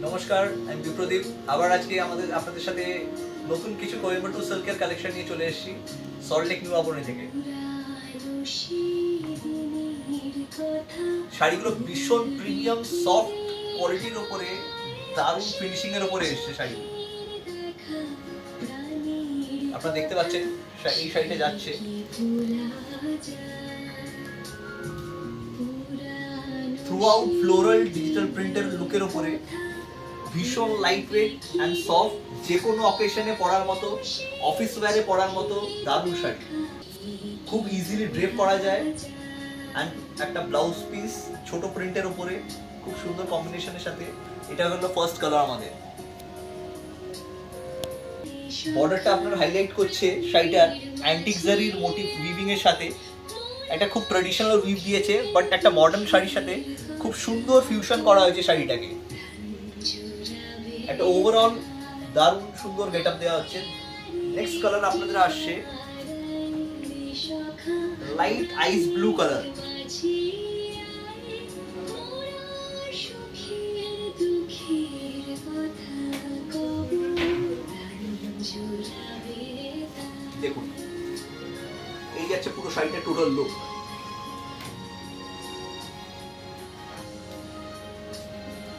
নমস্কার, আমি বিপ্রদীপ। আবার আজকে আপনাদের সাথে নতুন কিছু কোয়েম্বাটুর সিল্কের কালেকশন নিয়ে চলে এসেছি সল্টলেক নিউ আবরণী থেকে। শাড়িগুলো ভীষণ প্রিমিয়াম সফট কোয়ালিটির উপরে, দারুণ ফিনিশিং এর উপরে এসেছে শাড়ি। আপনারা দেখতে পাচ্ছেন এই শাড়িটা যাচ্ছে থ্রুআউট ফ্লোরাল ডিজিটাল প্রিন্টের লুকের উপরে, ভীষণ লাইট ওয়েট অ্যান্ড সফট, যে কোনো অকেশনে পরার মতো, অফিস ওয়্যারে পরার মতো দারুণ শাড়ি। খুব ইজিলি ড্রেপ করা যায়। অ্যান্ড একটা ব্লাউজ পিস ছোট প্রিন্টের উপরে খুব সুন্দর কম্বিনেশনের সাথে। এটা হলো ফার্স্ট কালার আমাদের। বর্ডারটা আপনার হাইলাইট করছে শাড়িটার অ্যান্টিক জারির মোটিভ উইভিং এর সাথে। একটা খুব ট্র্যাডিশনাল উইভ দিয়েছে, বাট একটা মডার্ন শাড়ির সাথে খুব সুন্দর ফিউশন করা হয়েছে শাড়িটাকে। একটা ওভারঅল দারুণ সুন্দর গেটআপ দেওয়া হচ্ছে। নেক্সট কালার আপনাদের আসছে লাইট আইস ব্লু কালার। দেখুন, এই যাচ্ছে পুরো শাড়িটা টোটাল লুক।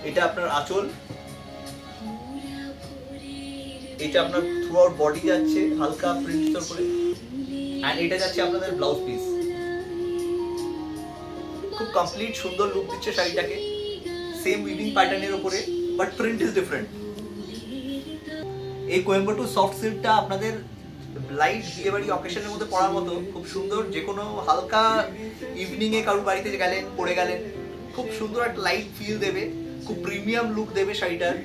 এটা আপনার আঁচল, এটা আপনার থ্রু আউট বডি যাচ্ছে হালকা প্রিন্টের উপরে, এন্ড এটা যাচ্ছে আপনাদের ব্লাউজ পিস। খুব কমপ্লিট সুন্দর লুক দিচ্ছে শাড়িটাকে, সেম উইভিং প্যাটার্নের উপরে, বাট প্রিন্ট ইজ ডিফারেন্ট। এই কোয়েম্বাটুর সফট সিল্কটা আপনাদের লাইট বিয়ে বাড়ি অকেশনের মধ্যে পরার মতো খুব সুন্দর। যে কোনো হালকা ইভিনিং এ কারোর বাড়িতে গেলেন, পরে গেলেন, খুব সুন্দর একটা লাইট ফিল দেবে, খুব প্রিমিয়াম লুক দেবে শাড়িটার।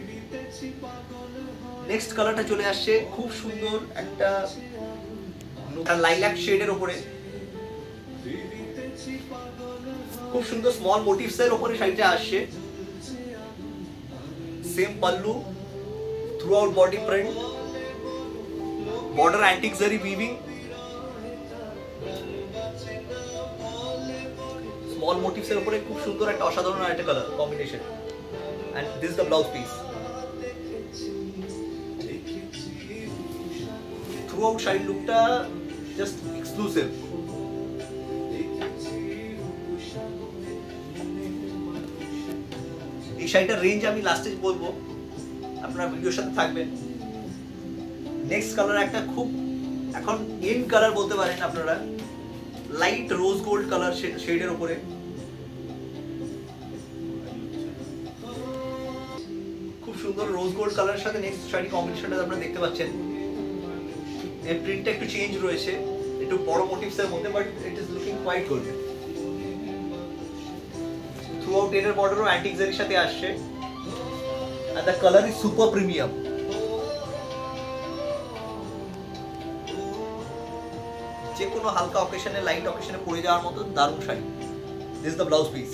নেক্সট কালারটা চলে আসছে খুব সুন্দর একটা লাইলাক শেডের উপরে, খুব সুন্দর স্মল মোটিভস এর উপরে শাড়িটা আসছে। Same pallu, throughout body print, border antique zari weaving, small motifs এর উপরে খুব সুন্দর একটা অসাধারণ একটা colour combination. And this is the blouse piece. Throughout শাড়ির লুকটা জাস্ট এক্সক্লুসিভ। এই শাড়িটার রেঞ্জ আমি লাস্টে বলবো, আপনারা ভিডিওর সাথে থাকবেন। নেক্সট কালার একটা খুব এখন এন্ড কালার বলতে পারেন আপনারা, লাইট রোজ গোল্ড কালার শেডের উপরে। খুব সুন্দর রোজ গোল্ড কালারের সাথে নেক্সট শাড়ি কম্বিনেশনটা আপনারা দেখতে পাচ্ছেন। এর প্রিন্টটা একটু চেঞ্জ রয়েছে, একটু বড় মোটিভস এর মধ্যে, but it is looking quite good. Throughout এর বর্ডারও অ্যান্টিক জারির সাথে আসছে, and the color is super premium. যে কোনো হালকা অকেশনে, লাইট অকেশনে পরে যাওয়ার মতো দারুণ sari. This is the blouse piece.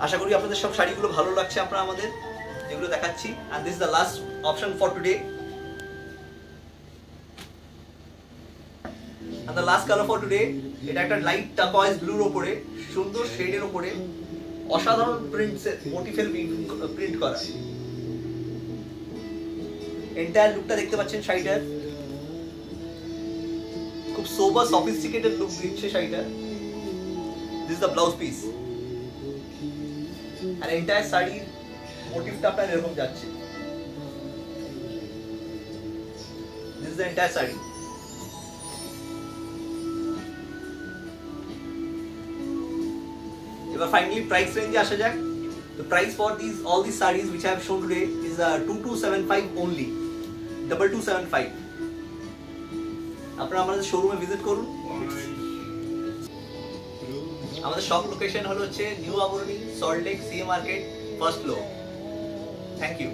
আশা করি আপনাদের সব শাড়িগুলো ভালো লাগছে আপনারা আমাদের যেগুলো দেখাচ্ছি। and this is the last option for today, and the last color for today, এটা একটা লাইট টার্কোয়েজ ব্লুর উপরে সুন্দর শেডের উপরে অসাধারণ প্রিন্টস মোটিফের প্রিন্ট করা। এন্টায়ার লুকটা দেখতে পাচ্ছেন শাড়িটার, খুব সোবার সফিস্টিকেটেড লুক দিচ্ছে শাড়িটা। This is the blouse piece. আর এন্টায়ার শাড়ির মোটিভটা আপনার এরকম যাচ্ছে। This is the entire sari. এবার ফাইনালি প্রাইস রেঞ্জে আসা যাক। The price for all these sarees which I have shown today is 2275 only, 2275. আপনারা আমাদের শোরুমে ভিজিট করুন। আমাদের শপ লোকেশন হচ্ছে new Abarani, Salt Lake, CA market, first floor. Thank you.